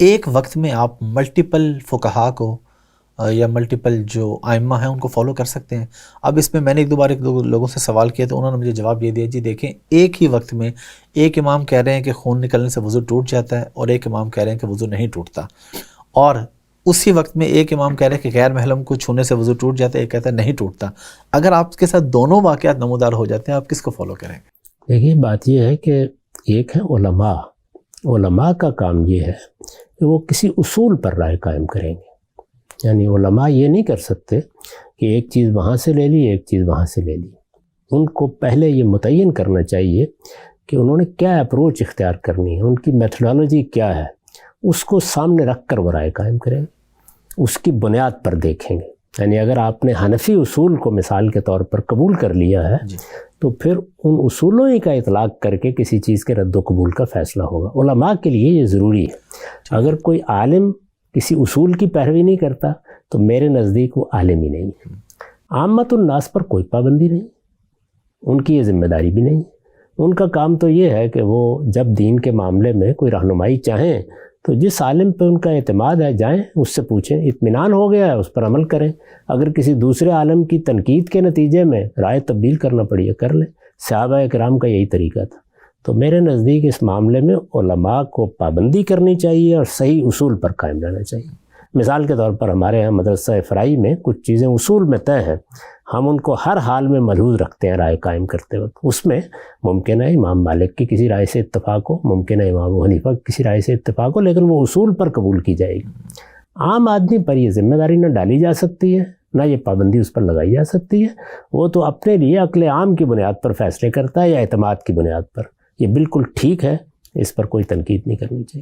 ایک وقت میں آپ ملٹیپل فقہا کو یا ملٹیپل جو ائمہ ہیں ان کو فالو کر سکتے ہیں؟ اب اس میں نے ایک دو لوگوں سے سوال کیا تو انہوں نے مجھے جواب یہ دیا، جی دیکھیں ایک ہی وقت میں ایک امام کہہ رہے ہیں کہ خون نکلنے سے وضو ٹوٹ جاتا ہے، اور ایک امام کہہ رہے ہیں کہ وضو نہیں ٹوٹتا، اور اسی وقت میں ایک امام کہہ رہے ہیں کہ غیر محرم کو چھونے سے وضو ٹوٹ جاتا ہے، ایک کہتا ہے نہیں ٹوٹتا۔ اگر آپ کے ساتھ دونوں واقعات نمودار ہو جاتے ہیں، آپ کس کو فالو کریں گے؟ دیکھیے بات یہ ہے کہ ایک ہے علماء کا کام یہ ہے کہ وہ کسی اصول پر رائے قائم کریں گے، یعنی علماء یہ نہیں کر سکتے کہ ایک چیز وہاں سے لے لی ایک چیز وہاں سے لے لی۔ ان کو پہلے یہ متعین کرنا چاہیے کہ انہوں نے کیا اپروچ اختیار کرنی ہے، ان کی میتھڈالوجی کیا ہے، اس کو سامنے رکھ کر وہ رائے قائم کریں، اس کی بنیاد پر دیکھیں گے۔ یعنی اگر آپ نے حنفی اصول کو مثال کے طور پر قبول کر لیا ہے تو پھر ان اصولوں ہی کا اطلاق کر کے کسی چیز کے رد و قبول کا فیصلہ ہوگا۔ علماء کے لیے یہ ضروری ہے۔ اگر کوئی عالم کسی اصول کی پیروی نہیں کرتا تو میرے نزدیک وہ عالم ہی نہیں ہے۔ عامت الناس پر کوئی پابندی نہیں، ان کی یہ ذمہ داری بھی نہیں۔ ان کا کام تو یہ ہے کہ وہ جب دین کے معاملے میں کوئی رہنمائی چاہیں تو جس عالم پہ ان کا اعتماد ہے جائیں اس سے پوچھیں، اطمینان ہو گیا ہے اس پر عمل کریں۔ اگر کسی دوسرے عالم کی تنقید کے نتیجے میں رائے تبدیل کرنا پڑی ہے کر لیں۔ صحابہ کرام کا یہی طریقہ تھا۔ تو میرے نزدیک اس معاملے میں علماء کو پابندی کرنی چاہیے اور صحیح اصول پر قائم رہنا چاہیے۔ مثال کے طور پر ہمارے ہاں مدرسہ فرائی میں کچھ چیزیں اصول میں طے ہیں، ہم ان کو ہر حال میں ملحوظ رکھتے ہیں رائے قائم کرتے وقت۔ اس میں ممکن ہے امام مالک کی کسی رائے سے اتفاق ہو، ممکن ہے امام ابو حنیفہ کی کسی رائے سے اتفاق ہو، لیکن وہ اصول پر قبول کی جائے گی۔ عام آدمی پر یہ ذمہ داری نہ ڈالی جا سکتی ہے، نہ یہ پابندی اس پر لگائی جا سکتی ہے۔ وہ تو اپنے لیے عقل عام کی بنیاد پر فیصلے کرتا ہے یا اعتماد کی بنیاد پر۔ یہ بالکل ٹھیک ہے، اس پر کوئی تنقید نہیں کرنی چاہیے۔